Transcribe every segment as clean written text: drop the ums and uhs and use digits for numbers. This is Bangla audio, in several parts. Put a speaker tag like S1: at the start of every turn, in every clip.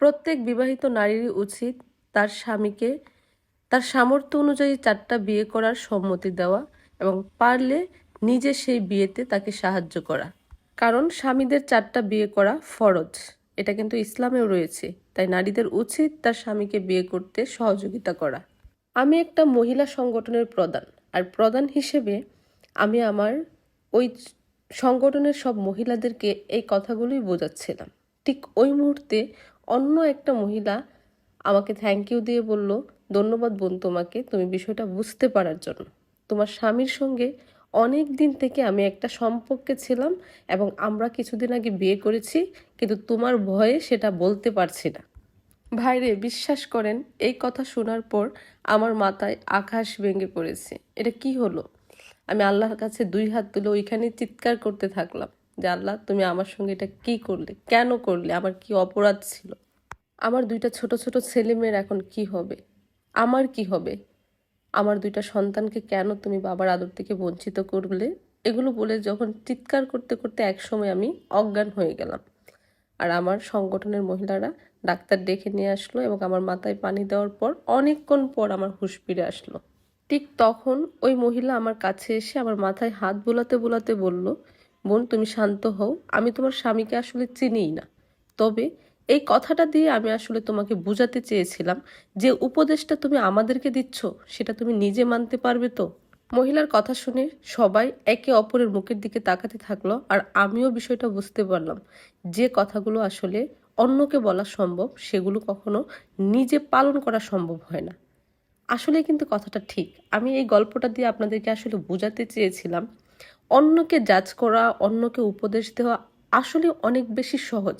S1: প্রত্যেক বিবাহিত নারীরই উচিত তার স্বামীকে তার সামর্থ্য অনুযায়ী 4টা বিয়ে করার সম্মতি দেওয়া এবং পারলে নিজে সেই বিয়েতে তাকে সাহায্য করা। কারণ স্বামীদের 4টা বিয়ে করা ফরজ, এটা কিন্তু ইসলামেও রয়েছে। তাই নারীদের উচিত তার স্বামীকে বিয়ে করতে সহযোগিতা করা। আমি একটা মহিলা সংগঠনের প্রধান, আর প্রধান হিসেবে আমি আমার ওই সংগঠনের সব মহিলাদেরকে এই কথাগুলোই বোঝাচ্ছিলাম। ঠিক ওই মুহূর্তে অন্য একটা মহিলা আমাকে থ্যাংক ইউ দিয়ে বলল, ধন্যবাদ বোন তোমাকে, তুমি বিষয়টা বুঝতে পারার জন্য। তোমার স্বামীর সঙ্গে অনেক দিন থেকে আমি একটা সম্পর্কে ছিলাম এবং আমরা কিছুদিন আগে বিয়ে করেছি, কিন্তু তোমার ভয়ে সেটা বলতে পারছি না। ভাইরে, বিশ্বাস করেন এই কথা শোনার পর আমার মাথায় আকাশ ভেঙে পড়েছে। এটা কি হলো? আমি আল্লাহর কাছে 2 হাত তুলে ওইখানে চিৎকার করতে থাকলাম যে আল্লাহ, তুমি আমার সঙ্গে এটা কি করলে, কেন করলে, আমার কি অপরাধ ছিল? আমার 2টা ছোট ছোট ছেলেমেয়ের এখন কি হবে? আমার কি হবে? আমার 2টা সন্তানকে কেন তুমি বাবার আদর থেকে বঞ্চিত করলে? এগুলো বলে যখন চিৎকার করতে করতে একসময় আমি অজ্ঞান হয়ে গেলাম। আর আমার সংগঠনের মহিলারা ডাক্তার ডেকে নিয়ে আসলো এবং আমার মাথায় পানি দেওয়ার পর অনেকক্ষণ পর আমার হুঁশ ফিরে আসলো। ঠিক তখন ওই মহিলা আমার কাছে এসে আমার মাথায় হাত বোলাতে বোলাতে বলল, বোন তুমি শান্ত হও, আমি তোমার স্বামীকে আসলে চিনিই না, তবে এই কথাটা দিয়ে আমি আসলে তোমাকে বোঝাতে চেয়েছিলাম যে উপদেশটা তুমি আমাদেরকে দিচ্ছ সেটা তুমি নিজে মানতে পারবে তো? মহিলার কথা শুনে সবাই একে অপরের মুখের দিকে তাকাতে থাকলো, আর আমিও বিষয়টা বুঝতে পারলাম যে কথাগুলো আসলে অন্যকে বলা সম্ভব সেগুলো কখনো নিজে পালন করা সম্ভব হয় না। আসলে কিন্তু কথাটা ঠিক। আমি এই গল্পটা দিয়ে আপনাদেরকে আসলে বোঝাতে চেয়েছিলাম, অন্যকে জাজ করা, অন্যকে উপদেশ দেওয়া আসলে অনেক বেশি সহজ,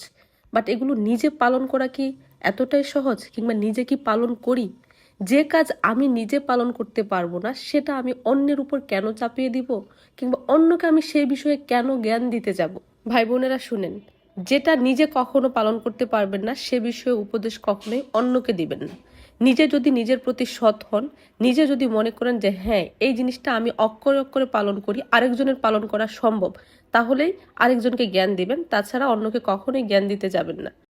S1: বাট এগুলো নিজে পালন করা কি এতটাই সহজ? কিংবা নিজে কি পালন করি? যে কাজ আমি নিজে পালন করতে পারবো না সেটা আমি অন্যের উপর কেন চাপিয়ে দিব? কিংবা অন্যকে আমি সেই বিষয়ে কেন জ্ঞান দিতে যাব? ভাই বোনেরা শুনেন, যেটা নিজে কখনো পালন করতে পারবেন না সে বিষয়ে উপদেশ কখনোই অন্যকে দিবেন না। নিজে যদি নিজের প্রতি সৎ হন, নিজে যদি মনে করেন যে হ্যাঁ এই জিনিসটা আমি অক্ষরে অক্ষরে পালন করি, আরেকজনের পালন করা সম্ভব, তাহলেই আরেকজনকে জ্ঞান দিবেন। তাছাড়া অন্যকে কখনোই জ্ঞান দিতে যাবেন না।